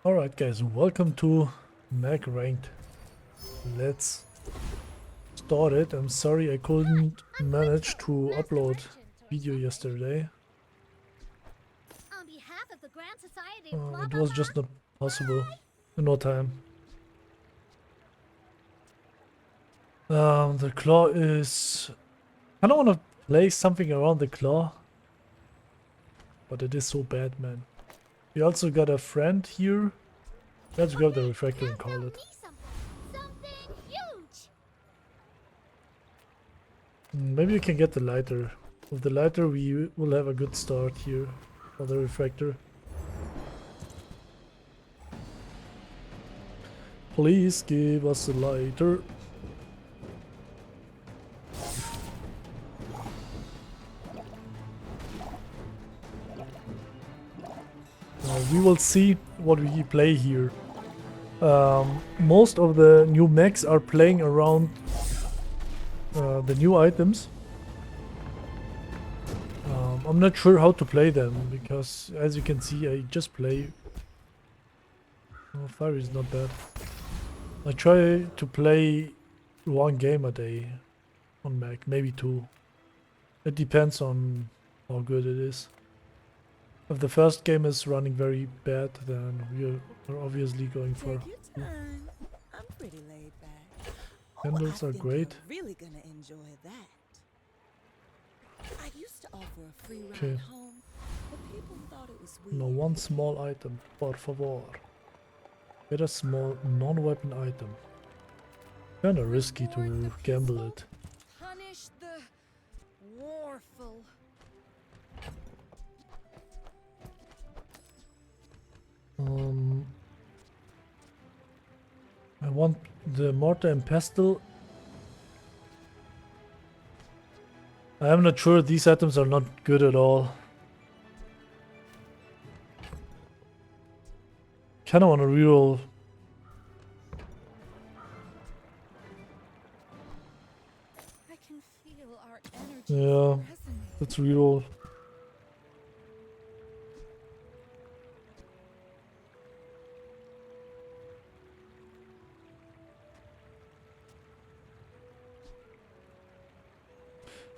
Alright guys, welcome to Mag Ranked. Let's start it. I'm sorry I couldn't manage to upload video yesterday. On behalf of the Grand Society It was just not possible. No time. The claw is... I don't want to play something around the claw. But it is so bad, man. We also got a friend here. Let's grab the refractor and call it. Something huge. Maybe we can get the lighter. With the lighter we will have a good start here for the refractor. Please give us a lighter. We will see what we play here. Most of the new mechs are playing around the new items. I'm not sure how to play them because, as you can see, I just play. Oh, fire is not bad. I try to play one game a day on mech, maybe two. It depends on how good it is. If the first game is running very bad, then we are obviously going for. I'm pretty laid back. Candles are great. Really gonna enjoy that. I used to offer a free ride Okay. home, but people thought it was weird. No, one small item, por favor. Get a small non-weapon item. Kinda risky to gamble it. Punish the warful. I want the mortar and pestle. I am not sure, these items are not good at all. Kinda wanna reroll. I can feel our energy Yeah, resonate. let's reroll.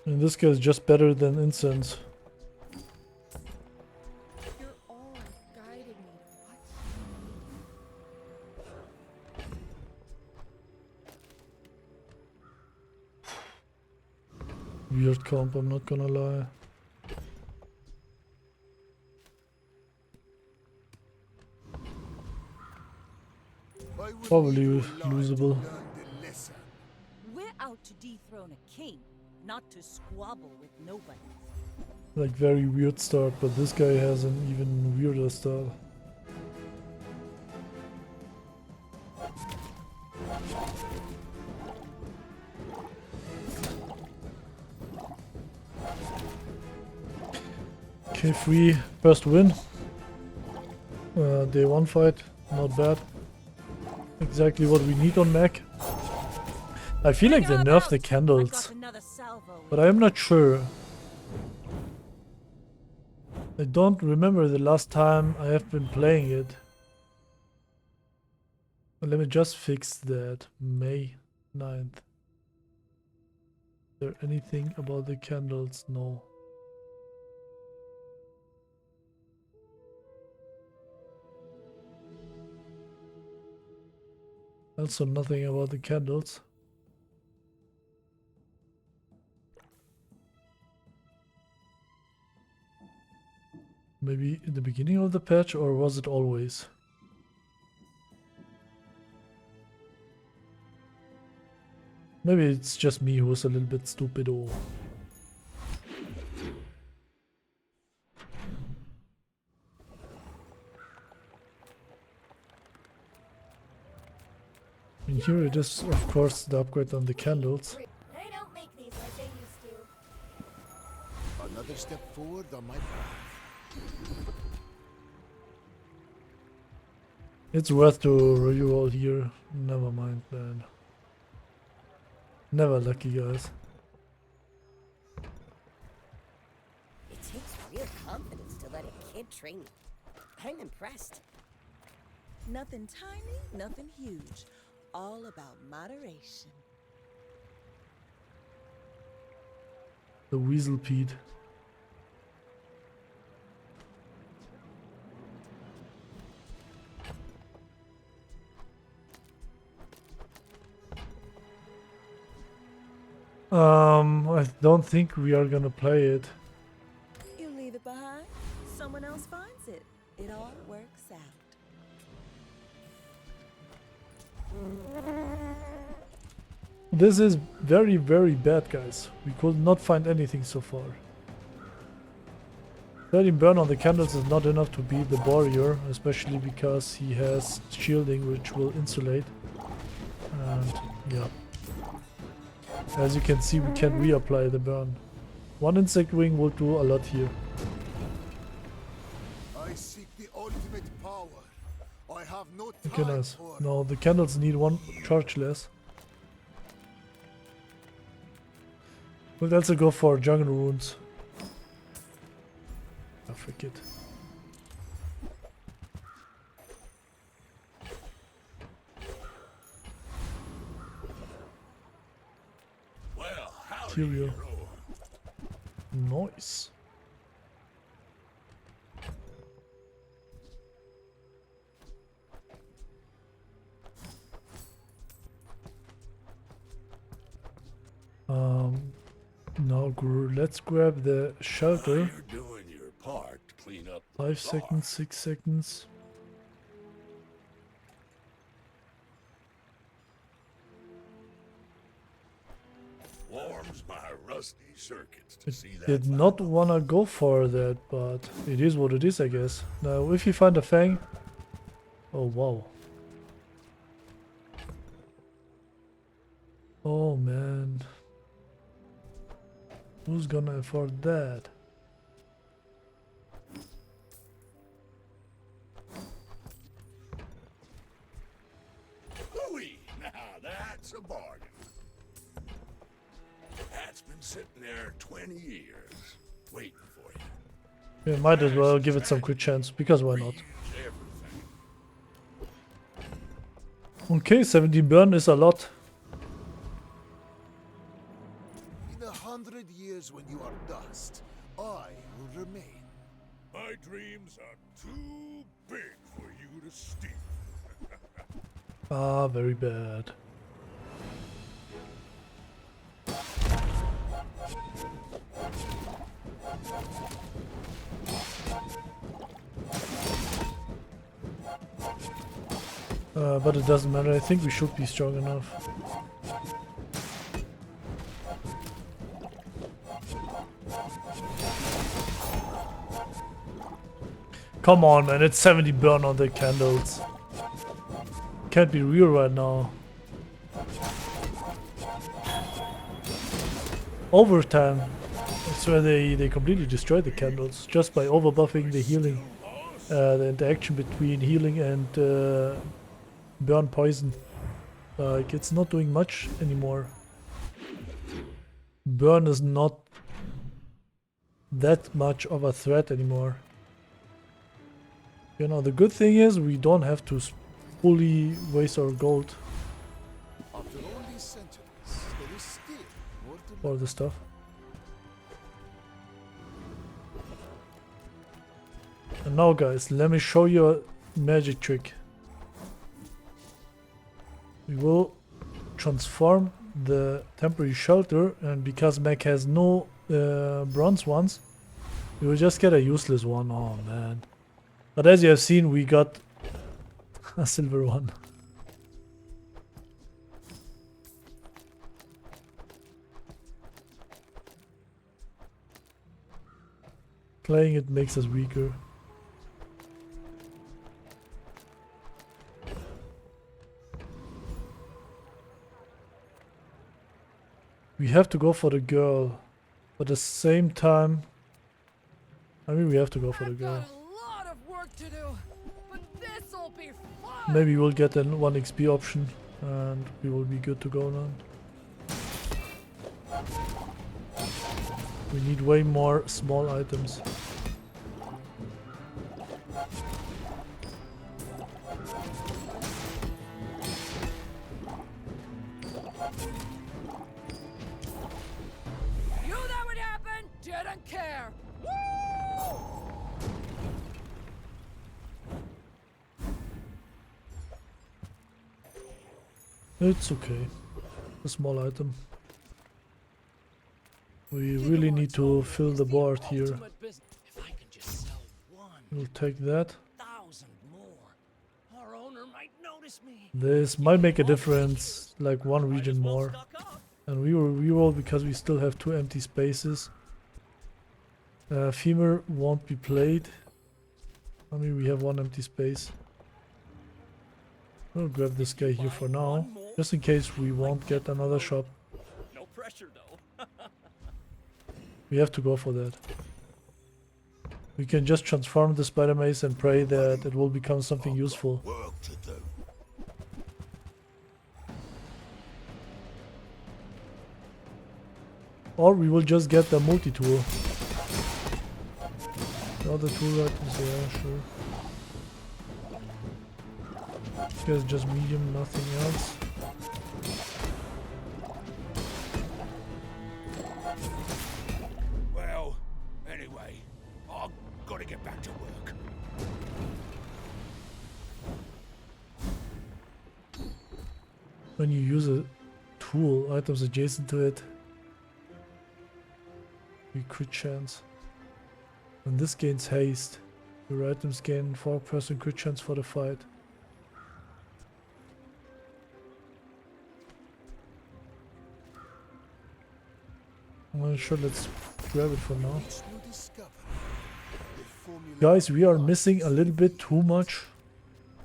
And this guy is just better than incense. Your aura guided me to what Weird comp, I'm not gonna lie. Probably losable. We're out to dethrone a king, not to squabble with nobody. Like very weird start, but this guy has an even weirder start. Okay, free first win. Day one fight, not bad. Exactly what we need on mech. I feel like they nerfed the candles, but I am not sure. I don't remember the last time I have been playing it. But let me just fix that. May 9th. Is there anything about the candles? No. Also nothing about the candles. Maybe in the beginning of the patch, or was it always? Maybe it's just me who's a little bit stupid. Oh. And here it is, of course, the upgrade on the candles. They don't make these like they used to. Another step forward on my path. It's worth to reroll here. Never mind, man. Never lucky, guys. It takes real confidence to let a kid train you. I'm impressed. Nothing tiny, nothing huge. All about moderation. The Weaselpede. I don't think we are gonna play it. You leave it behind, someone else finds it. It all works out. This is very, very bad, guys. We could not find anything so far. 13 burn on the candles is not enough to beat the warrior, especially because he has shielding which will insulate. And yeah. As you can see, we can reapply the burn. One insect wing will do a lot here. I seek the ultimate power. I have no Okay, time nice. for Now the candles need one charge less. We'll also go for jungle runes. I forget. Well, howdy, Material. hero. Nice. Now let's grab the shelter. You're doing your part to clean up the 5 bazaar. seconds, 6 seconds. Warms my rusty circuits to I see that. did not wanna go for that, but it is what it is, I guess. Now, if you find a fang... Oh, wow. Oh, man. Who's gonna afford that? Ooh-wee, now that's a bargain. That's been sitting there 20 years, waiting for you. We might as well give it some quick chance, because why not? Reuse everything. Okay, 17 burn is a lot. In 100 years when you are dust, I will remain. My dreams are too big for you to steal. Ah, very bad. But it doesn't matter, I think we should be strong enough. Come on, man, it's 70 burn on the candles. Can't be real right now. Overtime. That's where they completely destroyed the candles just by overbuffing the healing. The interaction between healing and burn poison. Like, it's not doing much anymore. Burn is not that much of a threat anymore. You know, the good thing is we don't have to fully waste our gold After all these centuries, there is still more to for the stuff. And now, guys, let me show you a magic trick. We will transform the temporary shelter, and because Mac has no bronze ones, we will just get a useless one. Oh man. But as you have seen, we got a silver one. Playing it makes us weaker. We have to go for the girl, but at the same time, I mean, we have to go for the girl. lot of work to do, but this'll be fun. Maybe we'll get an 1 XP option and we will be good to go then. We need way more small items. It's okay. A small item. We really need to fill the board here. Ultimate business. If I can just sell one We'll take that. thousand more, our owner might notice me. This might make a difference, like one Might as region well more. stock up. And we will reroll because we still have 2 empty spaces. Femur won't be played. I mean, we have 1 empty space. We'll grab this guy here for now, just in case we won't get another shop. No pressure though. We have to go for that. We can just transform the spider maze and pray that it will become something useful. Work to do. Or we will just get the multi-tool. The other tool items, yeah, sure. This guy's just medium, nothing else. Well, anyway, I've got to get back to work. When you use a tool, items adjacent to it, we crit chance. And this gains haste. Your items gain 4% crit chance for the fight. Well, sure, let's grab it for now. Each new discovery, the formula Guys, we are of missing a arts little bit too much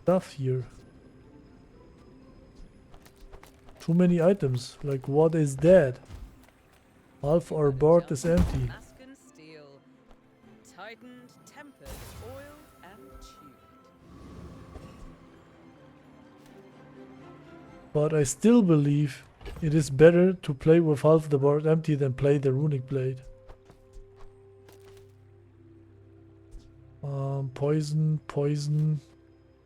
stuff here. Too many items. Like, what is that? Half our board is empty. Mascan steel, tightened, tempered, oiled, and tuned. But I still believe it is better to play with half the board empty than play the runic blade. Poison, poison.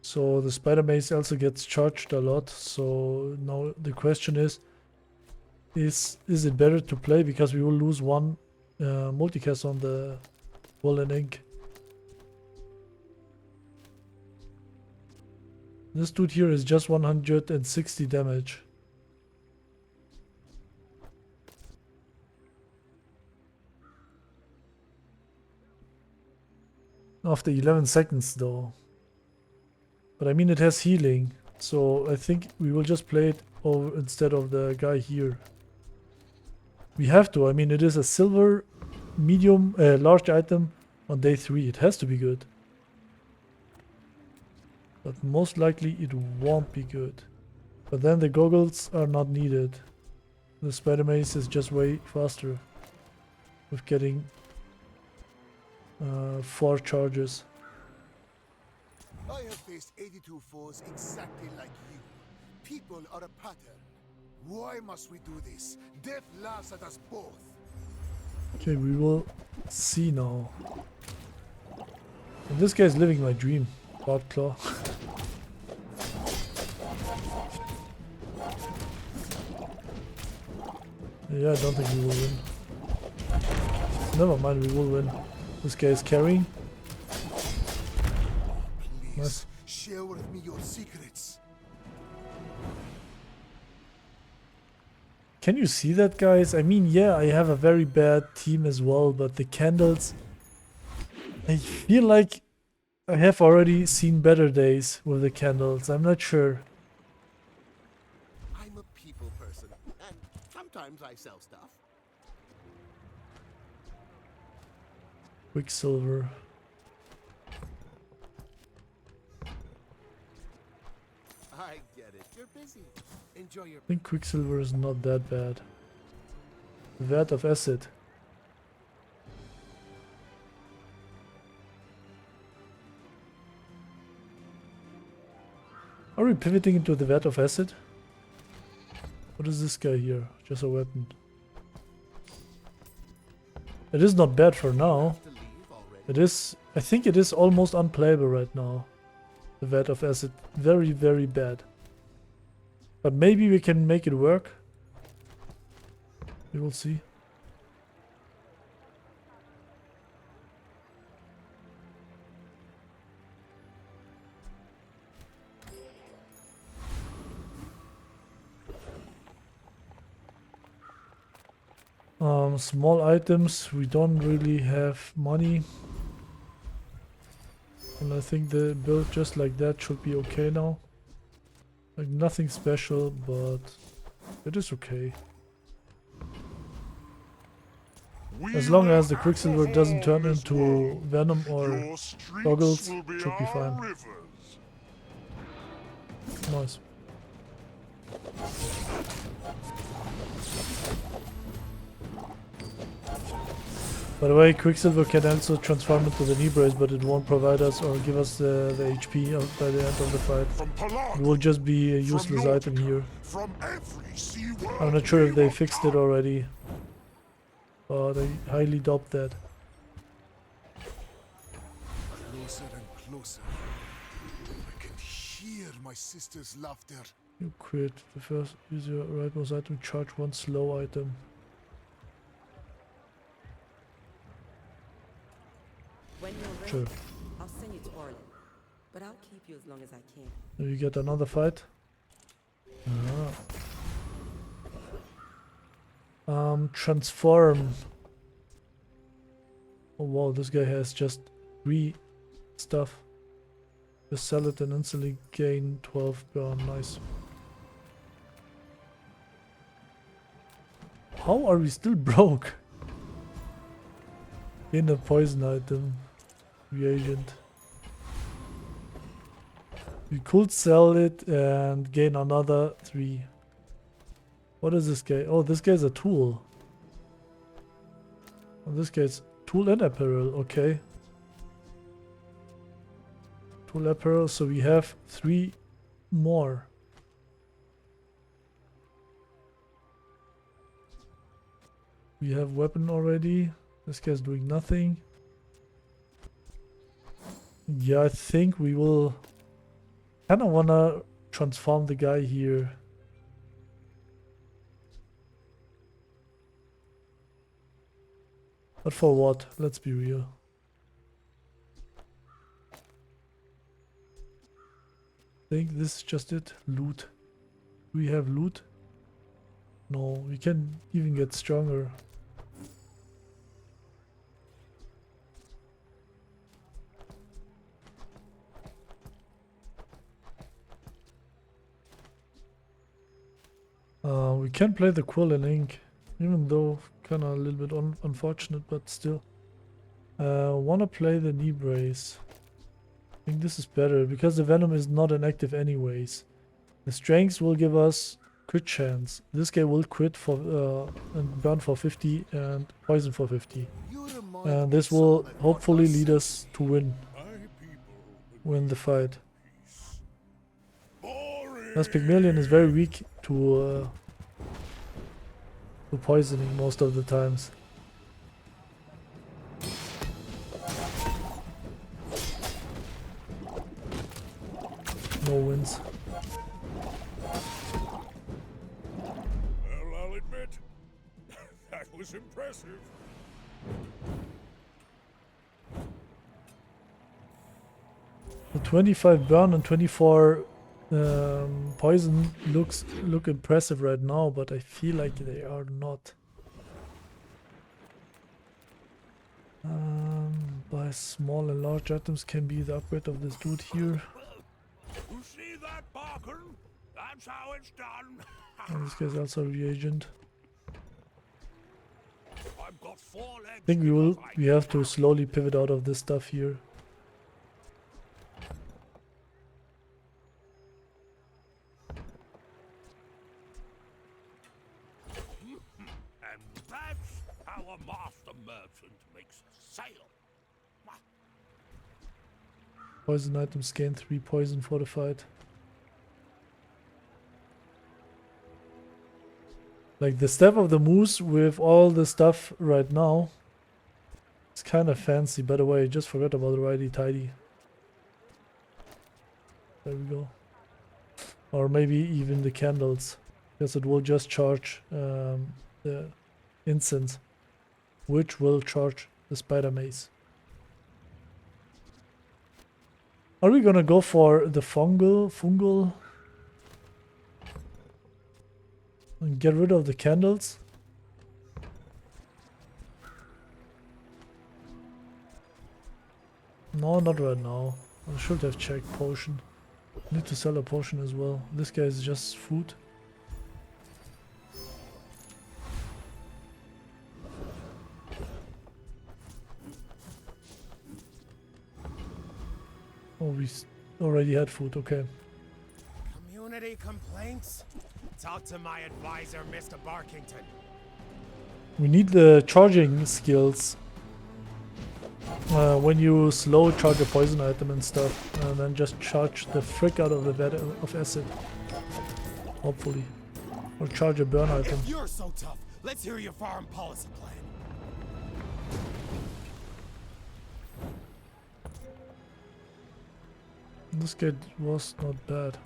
So the spider mace also gets charged a lot. So now the question is it better to play, because we will lose 1 multicast on the wool and ink. This dude here is just 160 damage. After 11 seconds though. But I mean, it has healing, so I think we will just play it over instead of the guy here. We have to. I mean, it is a silver medium large item on day 3. It has to be good. But most likely it won't be good. But then the goggles are not needed. The spider mace is just way faster with getting 4 charges. I have faced 82 foes exactly like you. People are a pattern. Why must we do this? Death laughs at us both. Okay, we will see now. And this guy is living my dream. Barbed Claw. Yeah, I don't think we will win. Never mind, we will win. This guy is carrying. Please, Nice. share with me your secrets. Can you see that, guys? I mean, yeah, I have a very bad team as well, but the candles... I feel like I have already seen better days with the candles. I'm not sure. I'm a people person, and sometimes I sell stuff. Quicksilver. I get it. You're busy. Enjoy your... I think Quicksilver is not that bad. Vat of Acid. Are we pivoting into the Vat of Acid? What is this guy here? Just a weapon. It is not bad for now. to leave already. It is... I think it is almost unplayable right now. The Vat of Acid. Very, very bad. But maybe we can make it work. We will see. Small items, we don't really have money. And I think the build just like that should be okay now. Like nothing special, but it is okay. As long as the Quicksilver doesn't turn into Venom or goggles, should be fine. Nice. By the way, Quicksilver can also transform into the knee brace, but it won't provide us or give us the HP by the end of the fight. It will just be a useless item here. I'm not sure if they fixed it already, but I highly doubt that. Closer and closer. I can hear my sister's laughter. You quit. The first use your rightmost item, charge one slow item. When you're ready, Sure. I'll send you to Orlin. But I'll keep you as long as I can. You get another fight. Transform. Oh wow, this guy has just 3 stuff. Just sell it and instantly gain 12 burn. Nice. How are we still broke? In a poison item. Reagent. We could sell it and gain another 3. What is this guy? Oh, this guy's a tool. Oh, this guy's tool and apparel. Okay. Tool apparel. So we have 3 more. We have weapon already. This guy's doing nothing. Yeah, I think we will kind of want to transform the guy here. But for what? Let's be real. I think this is just it. Loot. Do we have loot? No, we can even get stronger. We can play the Quill and Ink, even though kind of a little bit unfortunate, but still. Wanna play the knee brace. I think this is better because the Venom is not inactive anyways. The strength will give us crit chance. This guy will crit for and burn for 50 and poison for 50. And this will hopefully lead us to win the fight. As Pygmalion is very weak to poisoning most of the times. No wins. Well, I'll admit, that was impressive. The 25 burn and 24 poison look impressive right now, but I feel like they are not. Buy small and large items can be the upgrade of this dude here. You see that, Barker? That's how it's done. And this guy's also a reagent. I've got 4 legs. I think we have to slowly pivot out of this stuff here. And that's how a master merchant makes a sale. Poison items gain 3 poison for the fight. Like the Step of the Moose with all the stuff right now. It's kind of fancy. By the way, I just forgot about the righty tidy. There we go. Or maybe even the candles. Because it will just charge the incense. Which will charge the spider mace. Are we gonna go for the fungal? And get rid of the candles? No, not right now. I should have checked potion. Need to sell a potion as well. This guy is just food. Oh, already had food, okay. Community complaints? Talk to my advisor, Mr. Barkington. We need the charging skills. When you slow charge a poison item and stuff, and then just charge the frick out of the Vat of Acid. Hopefully. Or charge a burn item. If you're so tough, let's hear your foreign policy plan. This guy was not bad.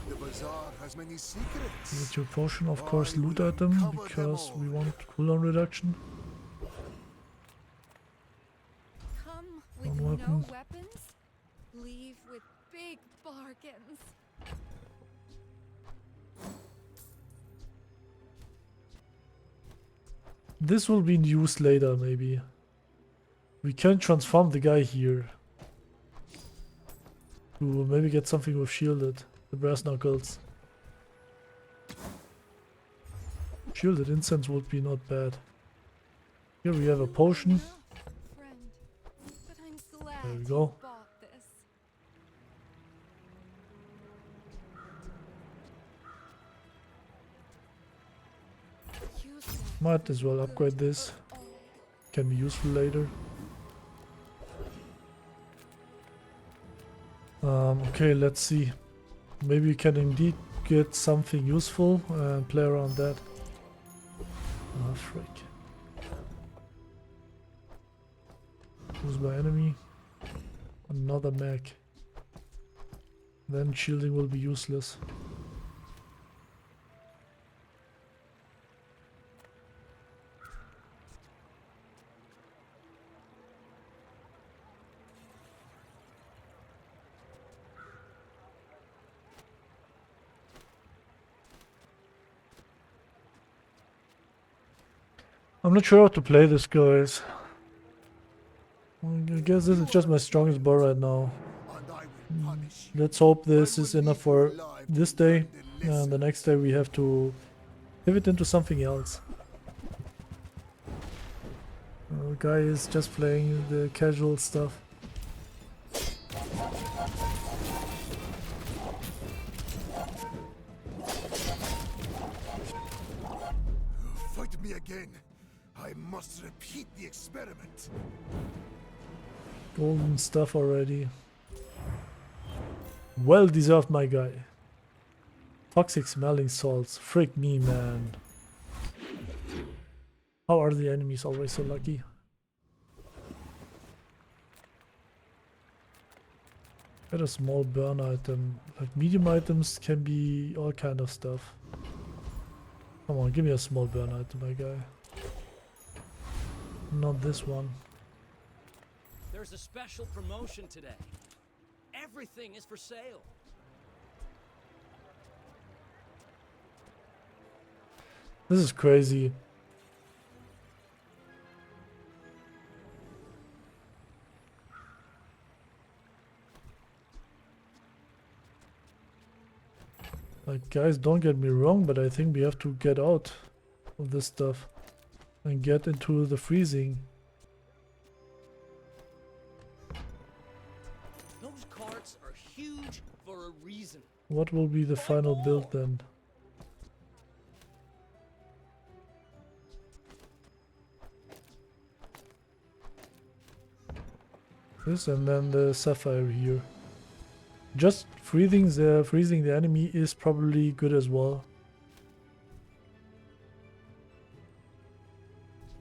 The Bazaar has many secrets. With your potion, of course, I will loot item, uncover because them we all. want cooldown reduction. Come One with no weapon. weapons, leave with big bargains. This will be used later, maybe. We can transform the guy here. To maybe get something with shielded. The brass knuckles. Shielded incense would be not bad. Here we have a potion. Friend, but I'm glad There we you go. bought this. Use that Might as well upgrade this. of all. Can be useful later. Okay, let's see. Maybe we can indeed get something useful and play around that. Ah, frick. Who's my enemy? Another mech. Then shielding will be useless. I'm not sure how to play this, guys. I guess this is just my strongest bow right now. And I will punish you. Let's hope this I is will enough leave for you alive this to day. learn the lesson. And the next day we have to pivot into something else. The guy is just playing the casual stuff. Fight me again. I must repeat the experiment. Golden stuff already. Well deserved, my guy. Toxic smelling salts. Frick me, man. How are the enemies always so lucky? Get a small burn item. Like medium items can be all kind of stuff. Come on, give me a small burn item, my guy. Not this one. There's a special promotion today. Everything is for sale. This is crazy. Like, guys, don't get me wrong, but I think we have to get out of this stuff and get into the freezing. Those carts are huge for a reason. What will be the final build then? This and then the Sapphire here. Just freezing the enemy is probably good as well.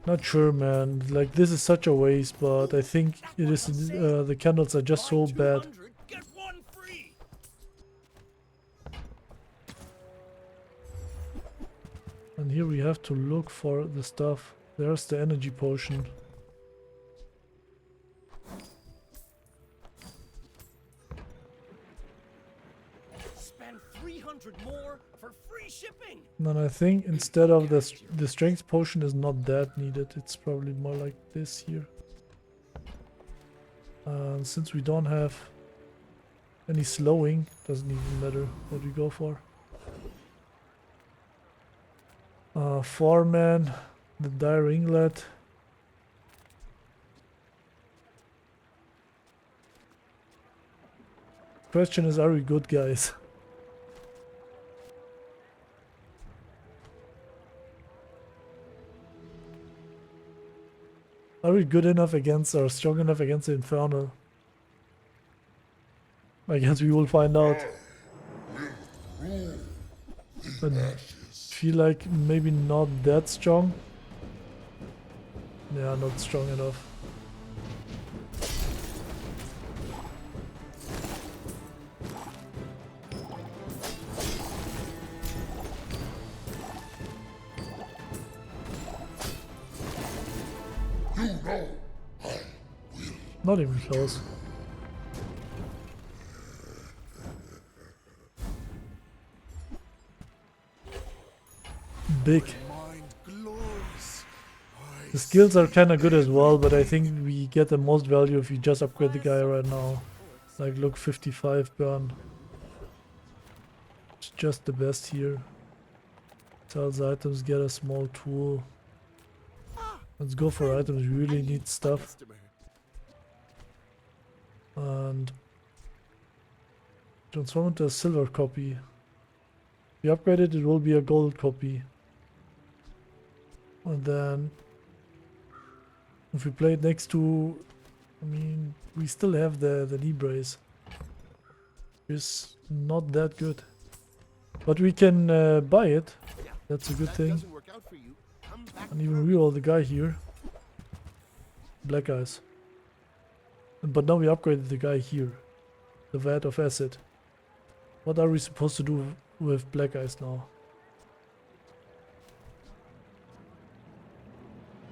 Not sure, man. Like, this is such a waste, but I think it is. The candles are just so Buy bad. 200, get one free. And here we have to look for the stuff. There's the energy potion. Spend and 300 more for free shipping. Then I think instead of the strength potion is not that needed. It's probably more like this here. Since we don't have any slowing, doesn't even matter what we go for. 4-man, the dire ringlet. Question is, are we good, guys? Are we good enough against or strong enough against the Infernal? I guess we will find out. But feel like maybe not that strong. Yeah, not strong enough. Not even close. Big. The skills are kinda good as well, but I think we get the most value if we just upgrade the guy right now. Like, look, 55 burn. It's just the best here. Sells items, get a small tool. Let's go for items, we really need stuff. And transform into a silver copy. If we upgrade it, it will be a gold copy. And then if we play it next to, I mean, we still have the knee brace. It's not that good. But we can buy it. That's a good thing. And even reroll the guy here. Black eyes. But now we upgraded the guy here. The Vat of Acid. What are we supposed to do with black eyes now?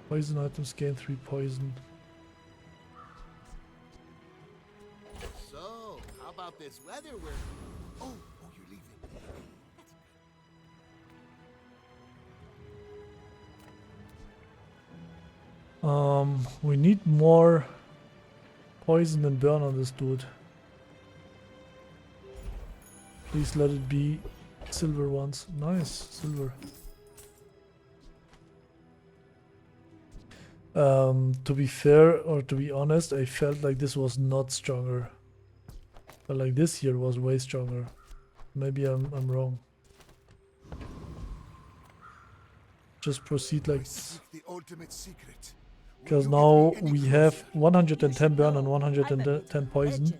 Poison items gain 3 poison. So, how about this weather where... Oh, you're leaving. We need more poison and burn on this dude. Please let it be silver ones. Nice, silver. To be fair, or to be honest, I felt like this was not stronger. But like this here was way stronger. Maybe I'm wrong. Just proceed like this. The ultimate secret. Because now we have 110 burn and 110 poison.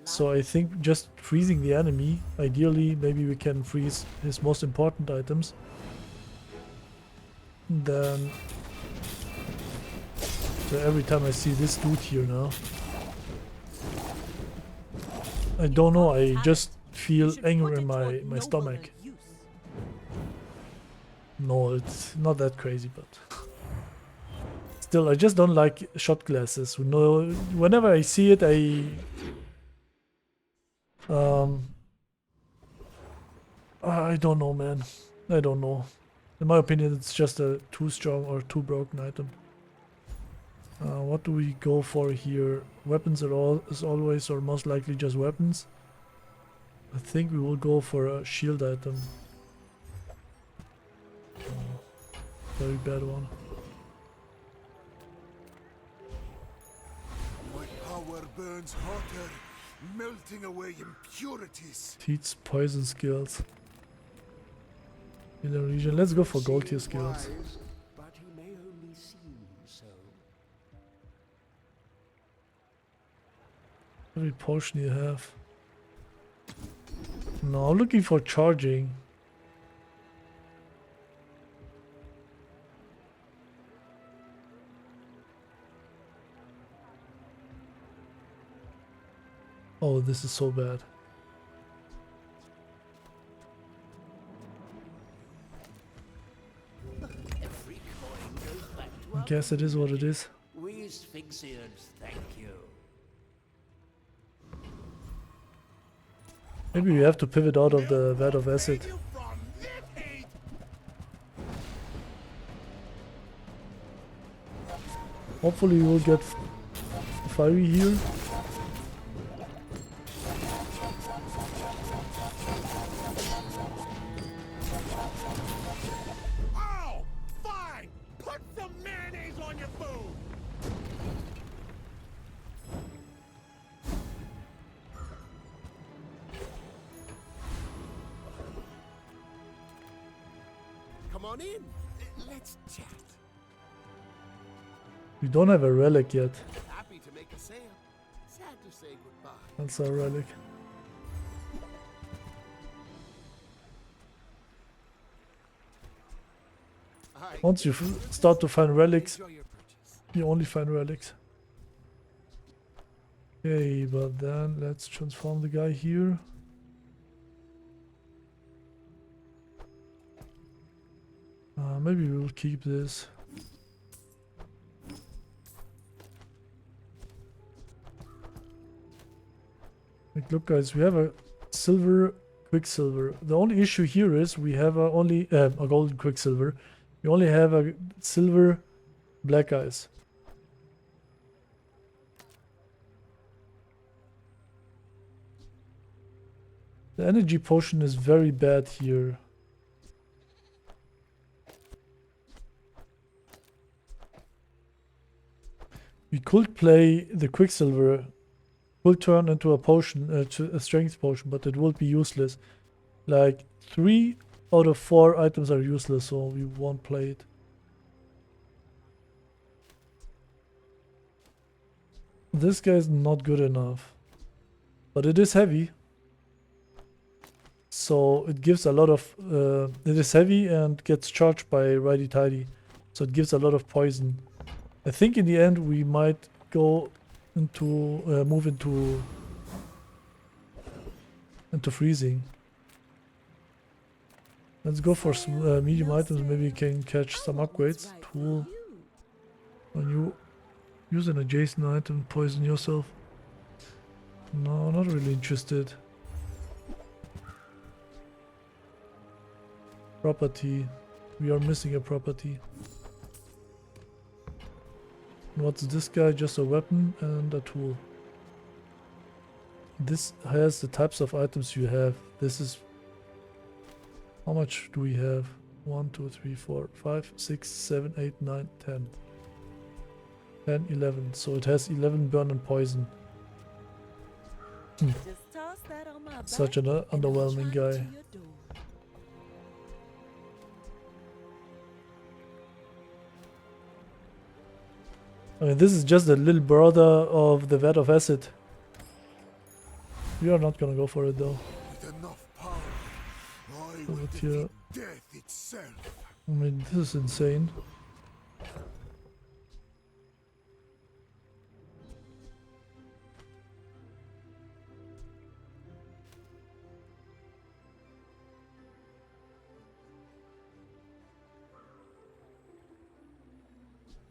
So I think just freezing the enemy, ideally maybe we can freeze his most important items. Then... So every time I see this dude here now, I don't know, I just feel anger in my stomach. No, it's not that crazy, but still, I just don't like shot glasses. No, whenever I see it, I don't know, man. I don't know. In my opinion, it's just a too strong or too broken item. What do we go for here? Weapons are as always, or most likely just weapons. I think we will go for a shield item. Very bad one. My power burns hotter, melting away impurities. Teach poison skills. In the region, let's go for gold tier skills. But he may only seem so. Every potion you have. No, I'm looking for charging. Oh, this is so bad. Every coin goes back to I our guess it is what it is. We Sphinxians thank you. Maybe we have to pivot out of the Vat of Acid. You from Weaselpede. Hopefully we will get fiery here. Oh, fine! Put some mayonnaise on your food! Come on in. Let's chat. We don't have a relic yet. Happy to make a sale. Sad to say goodbye. That's our relic. Once you start to find relics, Enjoy your purchase. you only find relics. Okay, but then let's transform the guy here. Maybe we'll keep this. Like, look guys, we have a silver Quicksilver. The only issue here is we have only a golden Quicksilver. We only have a silver black eyes. The energy potion is very bad here. We could play the Quicksilver, will turn into a potion, to a strength potion, but it will be useless. Like 3 out of 4 items are useless, so we won't play it. This guy is not good enough, but it is heavy. So it gives a lot of, it is heavy and gets charged by Righty Tighty. So it gives a lot of poison. I think in the end we might go into, move into freezing. Let's go for some medium items, maybe you can catch some upgrades. Tool. When you use an adjacent item, poison yourself. No, not really interested. Property. We are missing a property. What's this guy? Just a weapon and a tool. This has the types of items you have. This is... How much do we have? 1, 2, 3, 4, 5, 6, 7, 8, 9, 10. 10, 11. So it has 11 burn and poison. Just toss that on my Such back an and I'll underwhelming drive to guy. your door. I mean, this is just a little brother of the Vat of Acid. We are not gonna go for it though. With enough power, I Put will it defeat here. death itself. I mean, this is insane.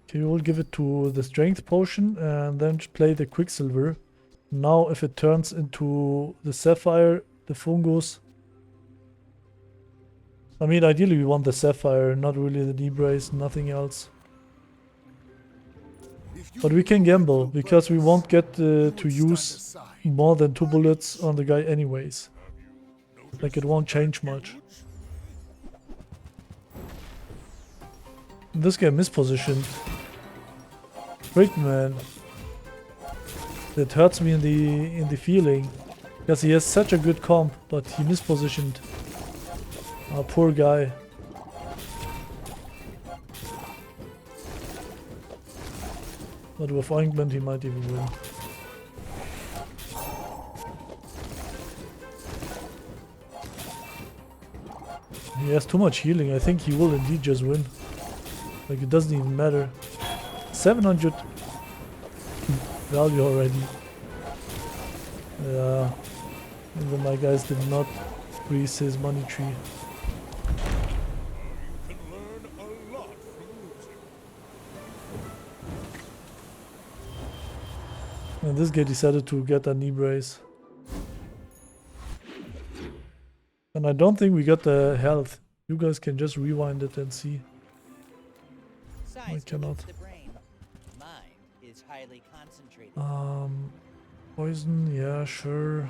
Okay, we'll give it to the strength potion and then play the Quicksilver. Now if it turns into the Sapphire, the fungus. I mean, ideally we want the Sapphire, not really the knee brace, nothing else. If you But we can gamble, do because we purpose, won't get you to would stand use aside. more than 2 bullets on the guy anyways. Like, it won't change much. This guy mispositioned. Great man. That hurts me in the feeling. Because he has such a good comp, but he mispositioned. Ah, poor guy. But with ointment he might even win. He has too much healing. I think he will indeed just win. Like, it doesn't even matter. 700 value already. Yeah. Even my guys did not freeze his money tree. You can learn a lot from losing. And this guy decided to get a knee brace. And I don't think we got the health. You guys can just rewind it and see. Size cannot. dilutes the brain. Mind is highly concentrated. Poison, yeah, sure.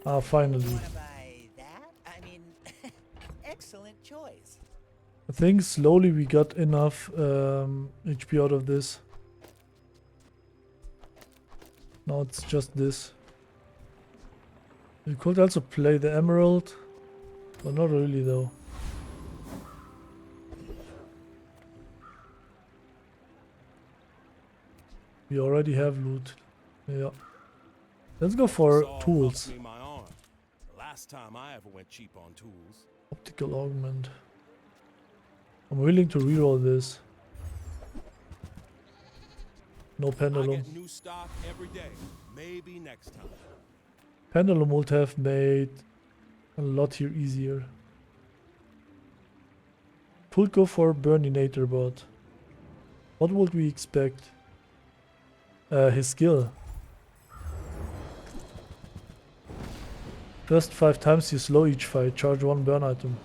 Ah, finally. Wanna buy that? I mean, excellent choice. I think slowly we got enough HP out of this. Now it's just this. You could also play the emerald, but not really though. We already have loot. Yeah. Let's go for Saw tools. cost me my arm. Last time I ever went cheap on tools. Optical augment. I'm willing to reroll this. No I pendulum. get new stock every day. Maybe next time. Pendulum would have made a lot here easier. Could go for Burninator, but what would we expect? His skill. First 5 times you slow each fight, charge 1 burn item.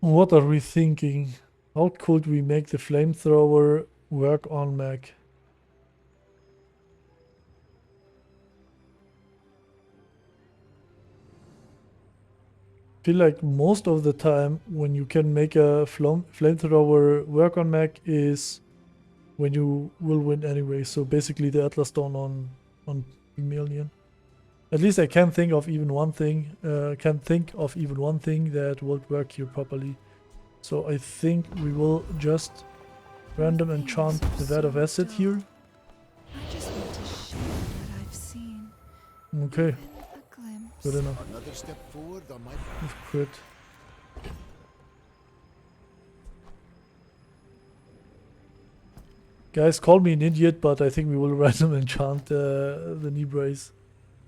What are we thinking? How could we make the flamethrower work on Mac? Feel like most of the time when you can make a flamethrower work on Mac is when you will win anyway. So basically the Atlas Stone on Million. At least I can think of even one thing. That would work here properly. So I think we will just random enchant the Vat of Acid here. I just want to share what I've seen. Okay, Even a glimpse. good enough. Another step forward on my With crit. Guys, call me an idiot, but I think we will random enchant the knee brace.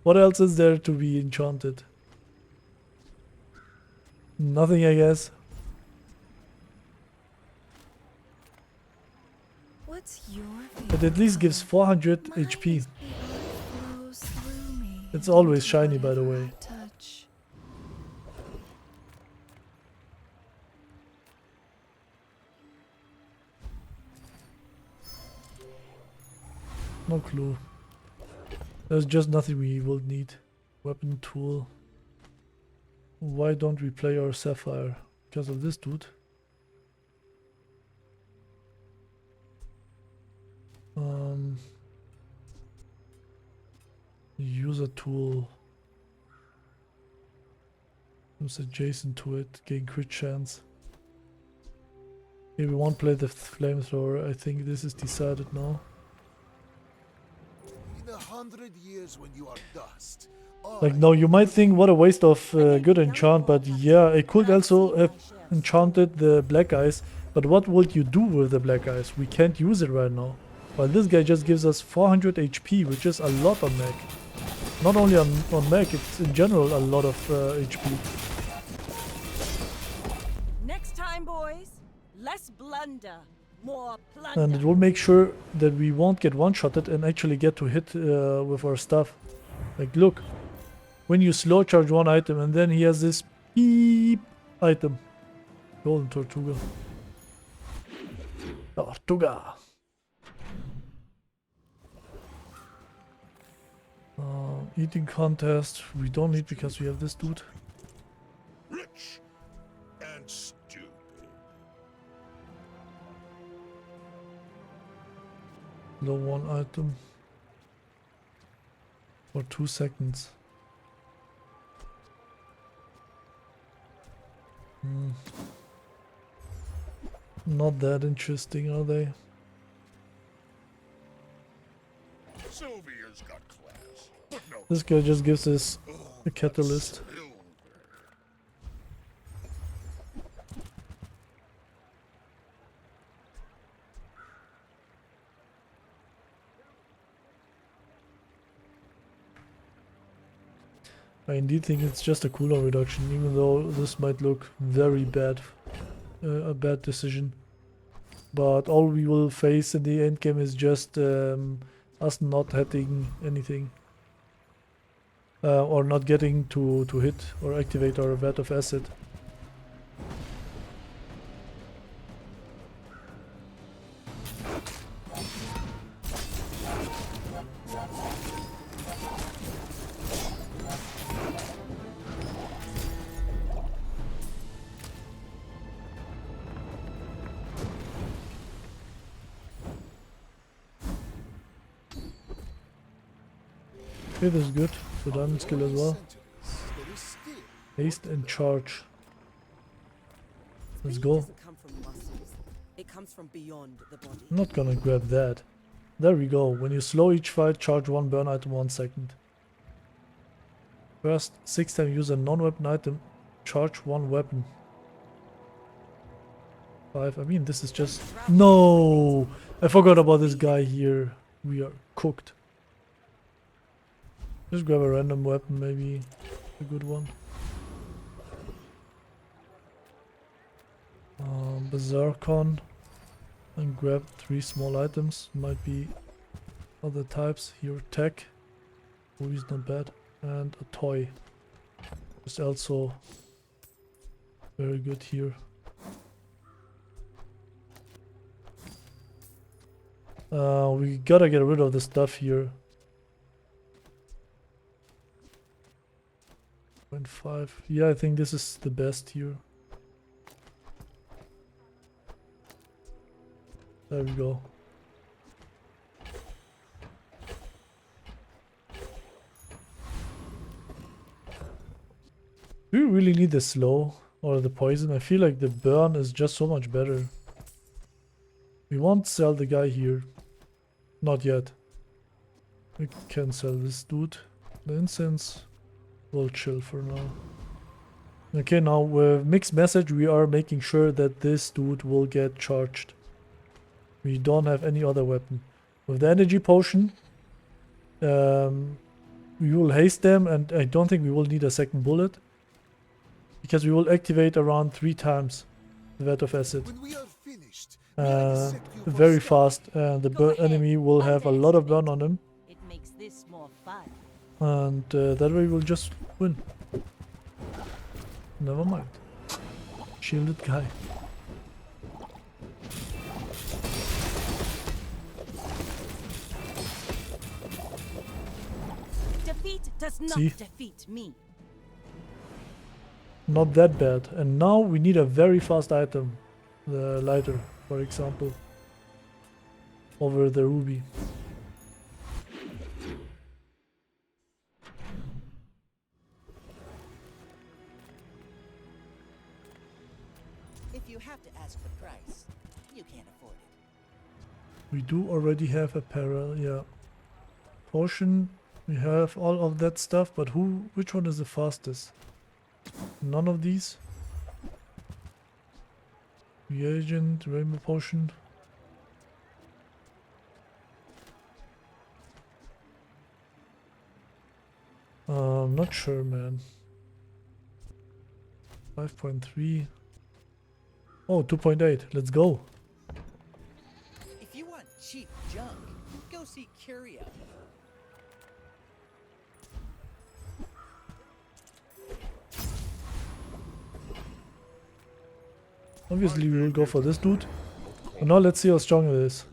What else is there to be enchanted? Nothing, I guess. What's your It at least gives 400 HP. It's always shiny, by the way. Touch. No clue. There's just nothing we will need. Weapon tool. Why don't we play our Sapphire? Because of this dude. User tool. Who's adjacent to it? Gain crit chance. Okay, we won't play the flamethrower. I think this is decided now. In 100 years when you are dust. Like, no, you might think what a waste of good enchant, but yeah, I could also have enchanted the black eyes. But what would you do with the black eyes? We can't use it right now. While this guy just gives us 400 HP, which is a lot on mech. Not only on mech, it's in general a lot of HP. Next time, boys, less blunder, more plunder. And it will make sure that we won't get one-shotted and actually get to hit with our stuff. Like, look. When you slow charge one item and then he has this beep item. Golden Tortuga. Tortuga. Eating contest. We don't need because we have this dude. Rich and stupid. Low one item. For 2 seconds. Not that interesting, are they? Sylvia's got class, but no. This guy just gives us Oh, a catalyst. Silver. I indeed think it's just a cooldown reduction, even though this might look very bad, a bad decision. But all we will face in the end game is just us not hitting anything. Or not getting to hit or activate our Vat of Acid. Okay, this is good. The diamond skill as well. There is still Haste and charge. Let's Speed go. doesn't come from muscles. It comes from beyond the body. I'm not gonna grab that. There we go. When you slow each fight, charge one burn item 1 second. First, 6 times use a non-weapon item, charge one weapon. 5. I mean, this is just... No! I forgot about this guy here. We are cooked. Just grab a random weapon, maybe a good one. Bazaar and grab 3 small items. Might be other types. Here, tech. Movie's not bad. And a toy. Is also very good here. We gotta get rid of the stuff here. 0.5. Yeah, I think this is the best here. There we go. Do you really need the slow or the poison? I feel like the burn is just so much better. We won't sell the guy here. Not yet. We can sell this dude. The incense. We'll chill for now. Okay, now with mixed message we are making sure that this dude will get charged. We don't have any other weapon. With the energy potion, we will haste them, and I don't think we will need a second bullet. Because we will activate around 3 times the Vat of Acid. when we are finished. we will dissect you for Very study. fast, and the enemy will have a lot of burn on him. It makes this more fun. And that way we'll just win. Never mind. Shielded guy. Defeat does not See? defeat me. Not that bad. And now we need a very fast item. The lighter, for example. Over the ruby. If you have to ask the price, you can't afford it. We do already have apparel, yeah. Potion, we have all of that stuff, but which one is the fastest? None of these? Reagent, rainbow potion. I'm not sure, man. 5.3. Oh, 2.8. Let's go. If you want cheap junk, go see Curio. Obviously, we will go for this dude. And now let's see how strong it is.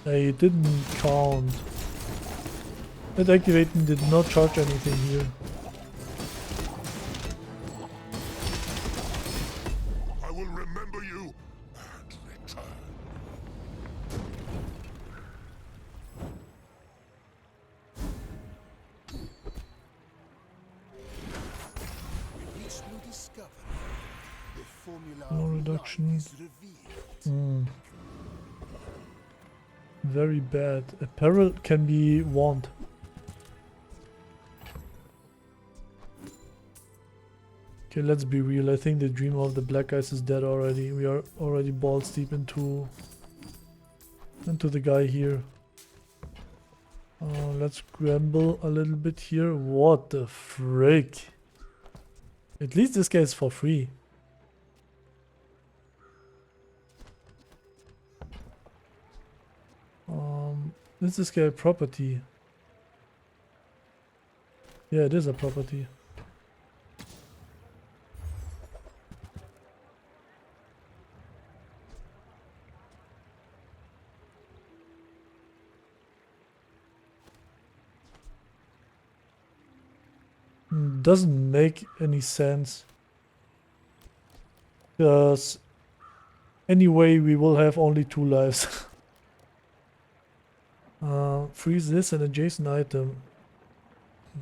Hey, it didn't count. That activating did not charge anything here. I will remember you and return. formula No of reduction. life is revealed. Very bad. Apparel can be wand. Okay, let's be real. I think the dream of the black guys is dead already. We are already balls deep into the guy here. Let's scramble a little bit here. What the frick? At least this guy is for free. Is this guy a property? Yeah, it is a property. Doesn't make any sense. Because anyway, we will have only 2 lives. Freeze this and adjacent item.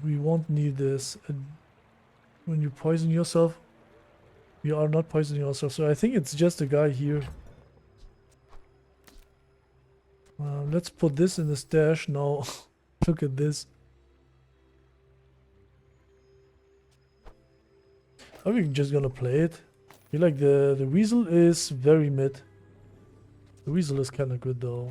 We won't need this. When you poison yourself, you are not poisoning yourself. So I think it's just a guy here. Let's put this in the stash now. Look at this. Are we just gonna play it? I feel like the Weasel is very mid. The Weasel is kinda good though.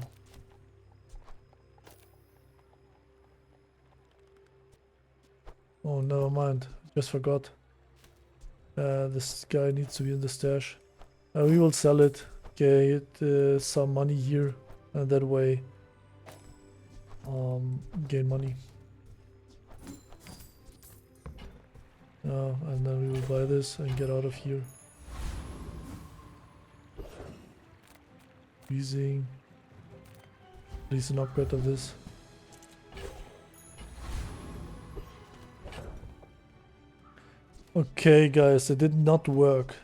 Oh, never mind. Just forgot. This guy needs to be in the stash. We will sell it. Get some money here. And that way gain money. And then we will buy this and get out of here. Using at least an upgrade of this. Okay guys, it did not work.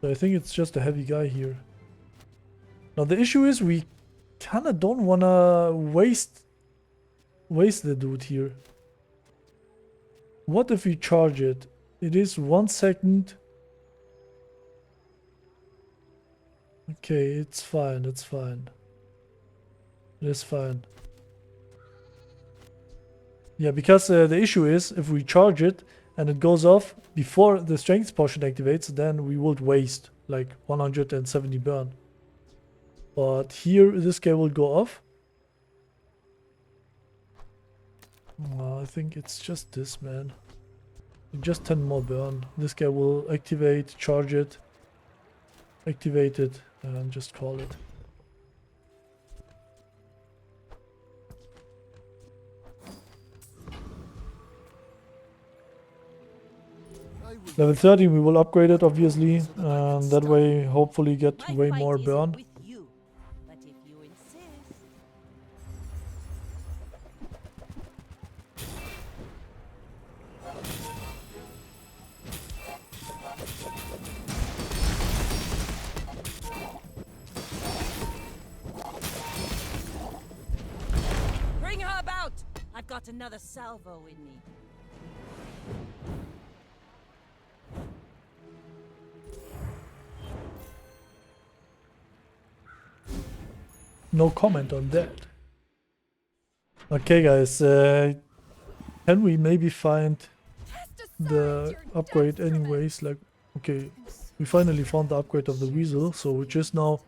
So I think it's just a heavy guy here. Now the issue is we kinda don't wanna waste the dude here. What if we charge it? It is 1 second. Okay, it's fine, it's fine. It is fine. Yeah, because the issue is if we charge it and it goes off before the strength potion activates, then we would waste like 170 burn. But here this guy will go off. I think it's just this, man. Just 10 more burn. This guy will activate, charge it, activate it, and just call it. Level 30 we will upgrade it obviously, and that way hopefully get My way fight more isn't burn. with you, but if you insist. Bring her about! I've got another salvo in me. No comment on that. Okay guys, can we maybe find the upgrade anyways? Like, okay, we finally found the upgrade of the Weasel, so which is now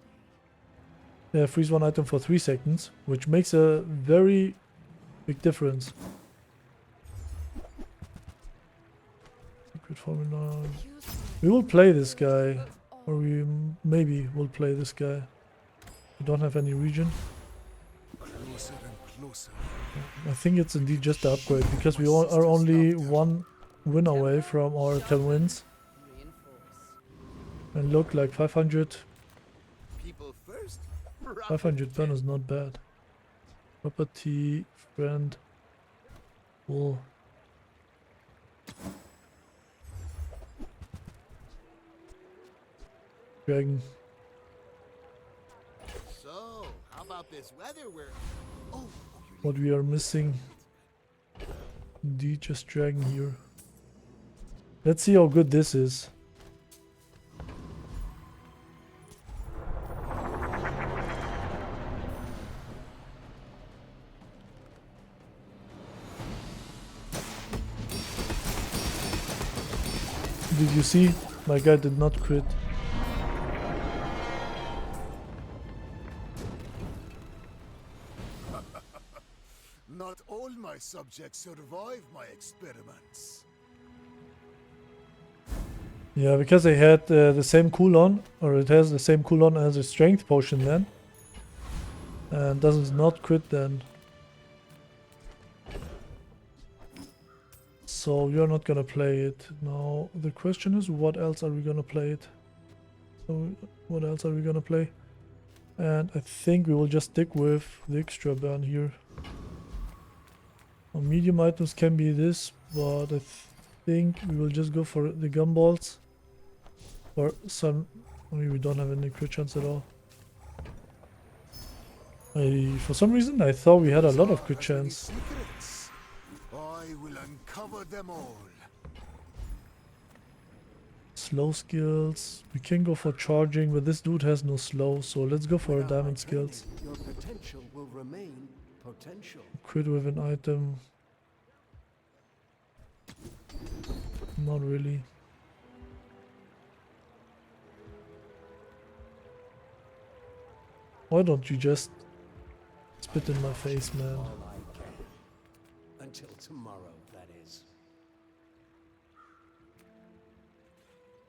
freeze 1 item for 3 seconds, which makes a very big difference. Secret formula. We will play this guy, or we maybe will play this guy. We don't have any region. Closer and closer. I think it's indeed just the upgrade, because we all are only 1 win away from our 10 wins. And look, like 500. People first. 500 burn is not bad. Property, friend, wool. Dragon. So, how about this weather we're... Oh, What we are missing. Indeed, just dragon here. Let's see how good this is. Did you see? My guy did not crit. Not all my subjects survive my experiments. Yeah, because they had the same cooldown, or it has the same cooldown as a strength potion then. And does not crit then. So you're not gonna play it. Now the question is, what else are we gonna play it? So what else are we gonna play? And I think we will just stick with the extra burn here. Now, medium items can be this, but I think we will just go for the gumballs. Or some... Maybe we don't have any crit chance at all. For some reason I thought we had a lot of crit chance. Secrets? I will uncover them all. Slow skills. We can go for charging, but this dude has no slow, so let's go for diamond skills. Your potential will remain potential. Crit with an item. Not really. Why don't you just spit in my face, man? All I can. Until tomorrow, that is.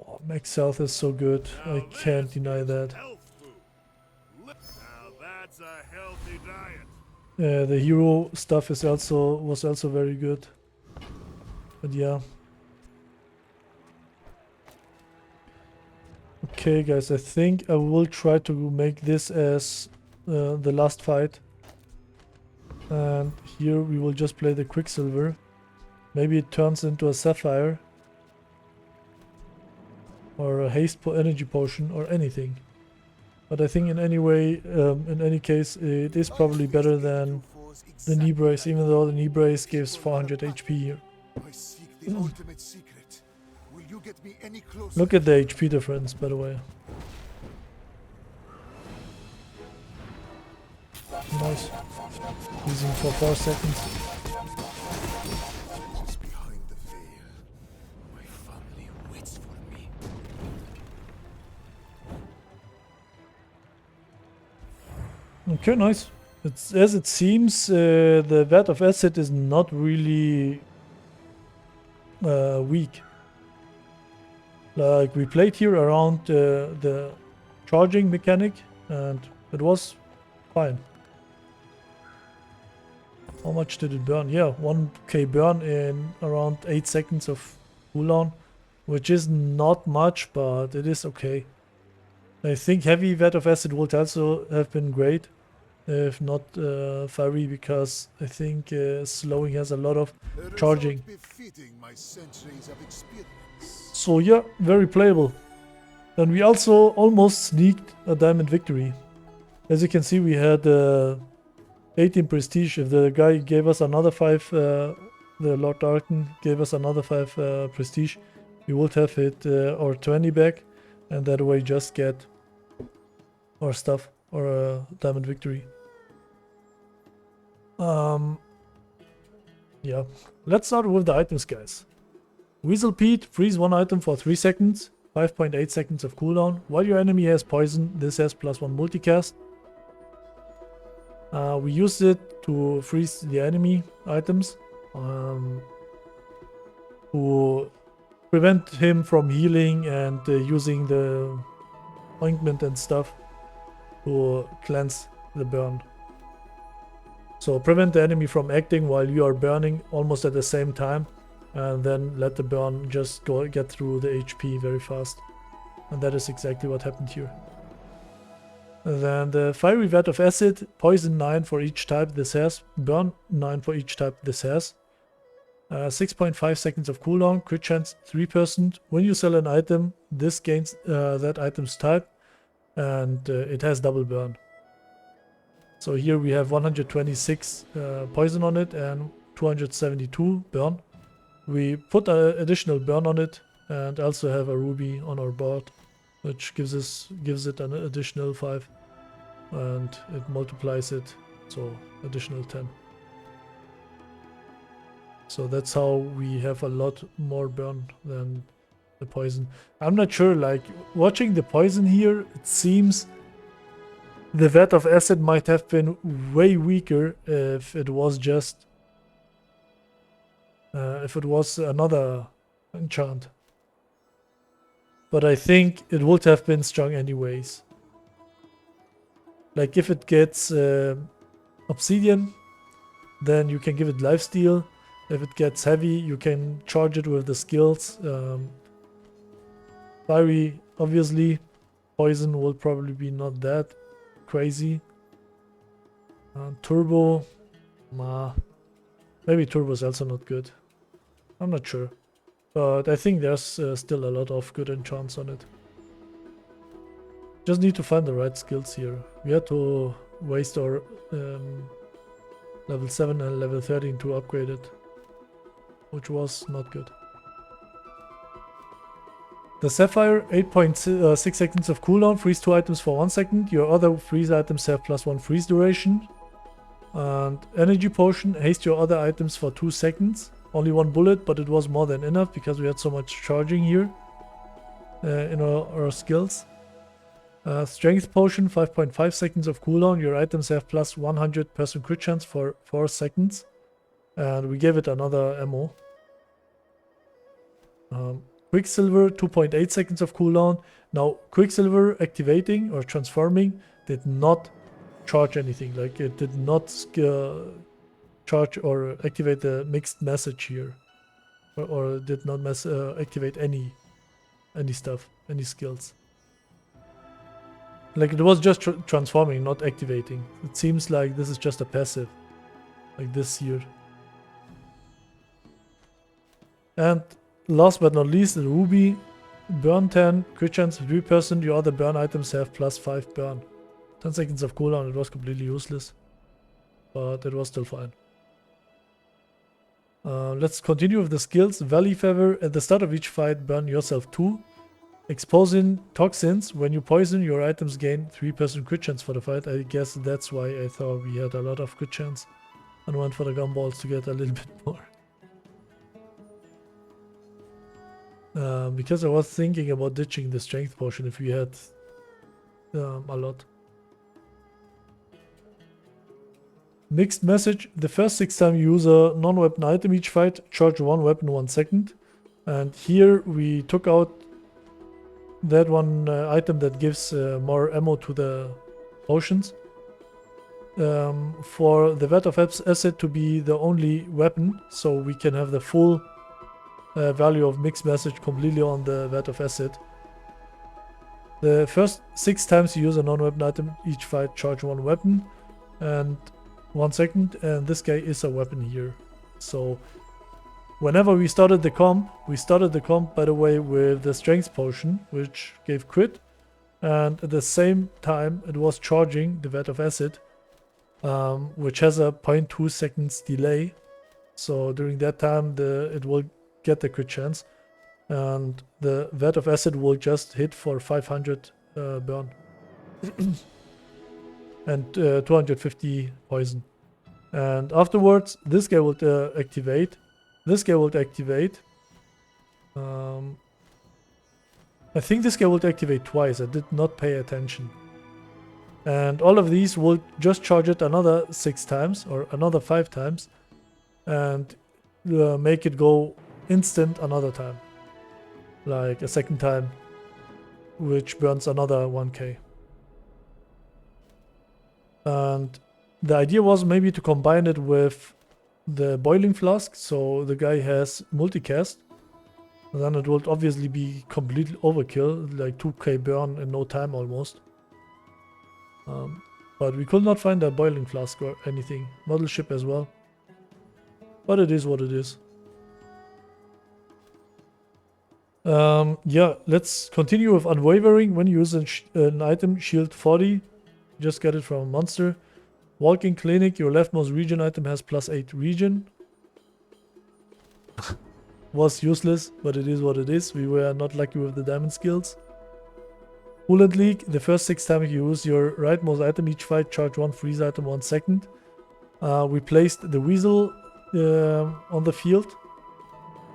Oh, max health is so good. I can't deny that. Now that's a healthy diet. The hero stuff is was also very good. But yeah. Okay, guys, I think I will try to make this as the last fight. And here we will just play the Quicksilver. Maybe it turns into a Sapphire. Or a energy potion or anything. But I think in any case, it is probably better than the knee brace, even though the knee brace gives 400 HP here. I seek the ultimate secret. Will you get me any closer? Look at the HP difference, by the way. Nice. Using for 4 seconds. Just behind the veil. My family waits for me. Okay, nice. It's as it seems, the Vat of Acid is not really weak. Like we played here around the charging mechanic, and it was fine. How much did it burn? Yeah, 1k burn in around 8 seconds of cooldown, which is not much, but it is okay. I think heavy Vat of Acid would also have been great, if not fiery, because I think slowing has a lot of charging. Befitting my centuries of experience. So yeah, very playable. And we also almost sneaked a diamond victory. As you can see, we had 18 prestige. If the guy gave us another 5, the Lord Darken gave us another 5 prestige, we would have hit our 20 back, and that way just get our stuff, or a diamond victory. Yeah, let's start with the items, guys. Weaselpede, freeze 1 item for 3 seconds, 5.8 seconds of cooldown. While your enemy has poison, this has +1 multicast. We use it to freeze the enemy items, to prevent him from healing and using the ointment and stuff to cleanse the burn. So prevent the enemy from acting while you are burning almost at the same time, and then let the burn just get through the HP very fast. And that is exactly what happened here. And then the Fiery Vat of Acid, poison 9 for each type this has, burn 9 for each type this has. 6.5 seconds of cooldown, crit chance 3%. When you sell an item, this gains that item's type, and it has double burn. So here we have 126 poison on it and 272 burn. We put an additional burn on it, and also have a ruby on our board, which gives it an additional 5, and it multiplies it, so additional 10. So that's how we have a lot more burn than the poison. I'm not sure, like, watching the poison here, it seems the Vat of Acid might have been way weaker if it was just... if it was another enchant. But I think it would have been strong anyways. Like, if it gets obsidian, then you can give it lifesteal. If it gets heavy, you can charge it with the skills. Fiery, obviously. Poison will probably be not that crazy. Turbo, maybe turbo is also not good. I'm not sure. But I think there's still a lot of good enchants on it. Just need to find the right skills here. We had to waste our level 7 and level 13 to upgrade it, which was not good. The Sapphire, 8.6 seconds of cooldown, freeze 2 items for 1 second. Your other freeze items have +1 freeze duration. And Energy Potion, haste your other items for 2 seconds. Only 1 bullet, but it was more than enough because we had so much charging here in our skills. Strength Potion, 5.5 seconds of cooldown. Your items have +100% crit chance for 4 seconds. And we gave it another ammo. Quicksilver, 2.8 seconds of cooldown. Now, Quicksilver activating or transforming did not charge anything. Like, it did not charge or activate the mixed message here. Or did not activate any stuff, any skills. Like, it was just transforming, not activating. It seems like this is just a passive. Like this here. And last but not least, the Ruby. Burn 10, crit chance 3%. Your other burn items have +5 burn. 10 seconds of cooldown. It was completely useless. But it was still fine. Let's continue with the skills. Valley Feather. At the start of each fight, burn yourself 2. Exposing toxins. When you poison, your items gain 3% crit chance for the fight. I guess that's why I thought we had a lot of crit chance. And went for the gumballs to get a little bit more. Because I was thinking about ditching the strength potion if we had a lot. Mixed message. The first 6 times you use a non-weapon item each fight, charge 1 weapon 1 second. And here we took out that one item that gives more ammo to the potions. For the Vat of Acid to be the only weapon, so we can have the full value of mixed message completely on the Vat of Acid. The first 6 times you use a non-weapon item each fight, charge 1 weapon and 1 second, and this guy is a weapon here. So whenever we started the comp, by the way, with the strength potion, which gave crit, and at the same time it was charging the Vat of Acid, which has a 0.2 seconds delay. So during that time it will get the crit chance, and the Vat of Acid will just hit for 500 burn and 250 poison. And afterwards this guy will activate. I think this guy will activate twice. I did not pay attention. And all of these will just charge it another 6 times or another 5 times and make it go instant another time. Like a second time, which burns another 1k. And the idea was maybe to combine it with the boiling flask, so the guy has multicast. And then it would obviously be complete overkill, like 2k burn in no time almost. But we could not find a boiling flask or anything. Model ship as well. But it is what it is. Yeah, let's continue with Unwavering. When you use an item, shield 40. Just get it from a monster. Walking Clinic, your leftmost region item has +8 region. was useless, but it is what it is. We were not lucky with the diamond skills. Coolant leak. The first 6 times you use your rightmost item each fight, charge 1 freeze item 1 second. We placed the Weasel on the field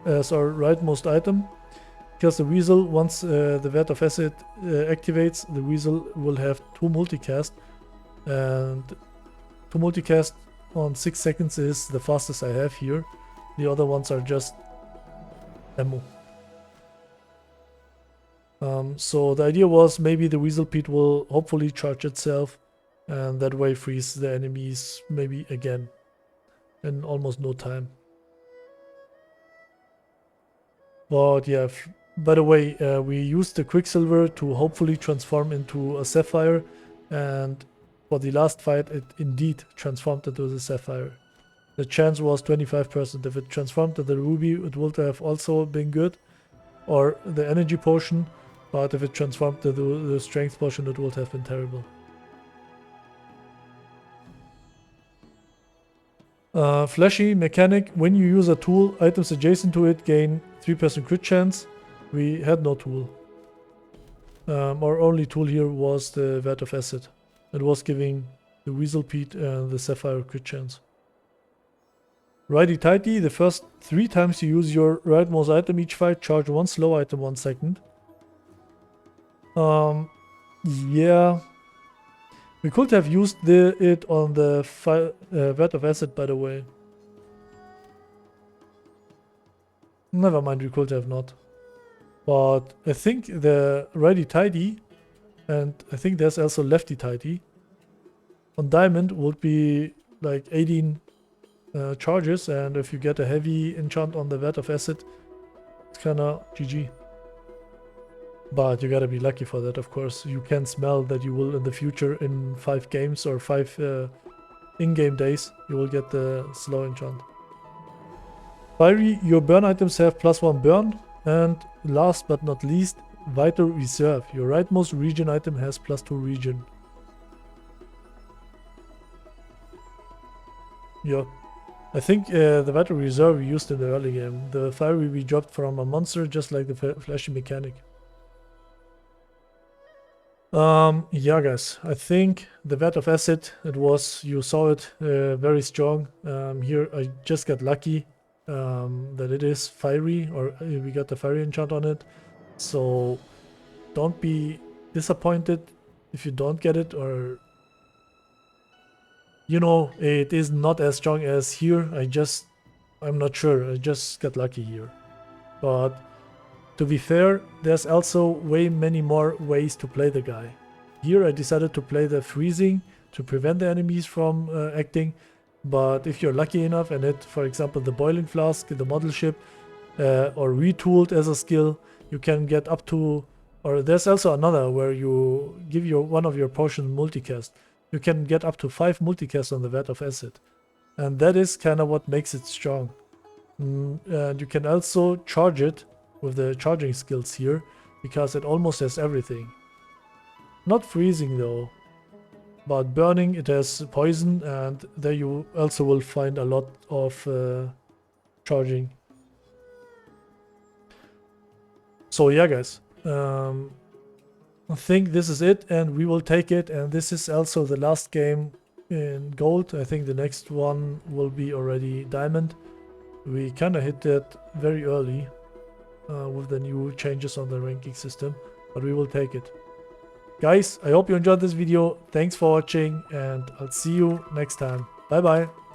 as our rightmost item. Because the Weasel, once the Vat of Acid activates, the Weasel will have 2 multicast. And 2 multicast on 6 seconds is the fastest I have here. The other ones are just ammo. So the idea was maybe the Weaselpede will hopefully charge itself and that way freeze the enemies maybe again in almost no time. But yeah, by the way, we used the Quicksilver to hopefully transform into a Sapphire, and for the last fight it indeed transformed into the Sapphire. The chance was 25%. If it transformed into the Ruby, it would have also been good, or the Energy Potion, but if it transformed into the Strength Potion, it would have been terrible. Flashy mechanic. When you use a tool, items adjacent to it gain 3% crit chance. We had no tool. Our only tool here was the Vat of Acid. It was giving the Weaselpede and the Sapphire crit chance. Righty-tighty. The first 3 times you use your rightmost item each fight, charge 1 slow item 1 second. Yeah. We could have used it on the Vat of Acid, by the way. Never mind, we could have not. But I think the righty-tighty, and I think there's also lefty-tighty, on diamond would be like 18 charges, and if you get a heavy enchant on the Vat of Acid, it's kinda GG. But you gotta be lucky for that, of course. You can smell that you will in the future, in 5 games or 5 in-game days, you will get the slow enchant. Fiery, your burn items have +1 burn. And last but not least, Vital Reserve. Your rightmost regen item has +2 regen. Yeah. I think the Vital Reserve we used in the early game. The Fiery we dropped from a monster, just like the Flashy mechanic. Yeah guys, I think the Vat of Acid, it was, you saw it, very strong. Here I just got lucky that it is fiery, or we got the fiery enchant on it. So don't be disappointed if you don't get it, or you know, it is not as strong as here. I'm not sure, I just got lucky here. But to be fair, there's also way many more ways to play the guy. Here I decided to play the freezing to prevent the enemies from acting. But if you're lucky enough and hit, for example, the boiling flask, the model ship, or retooled as a skill, you can get up to, or there's also another where you give one of your potions multicast. You can get up to 5 multicast on the Vat of Acid. And that is kind of what makes it strong. And you can also charge it with the charging skills here, because it almost has everything. Not freezing though, but burning, it has poison, and there you also will find a lot of charging. So yeah guys, I think this is it, and we will take it, and this is also the last game in gold. I think the next one will be already diamond. We kind of hit that very early with the new changes on the ranking system, but we will take it. Guys, I hope you enjoyed this video. Thanks for watching, and I'll see you next time. Bye bye.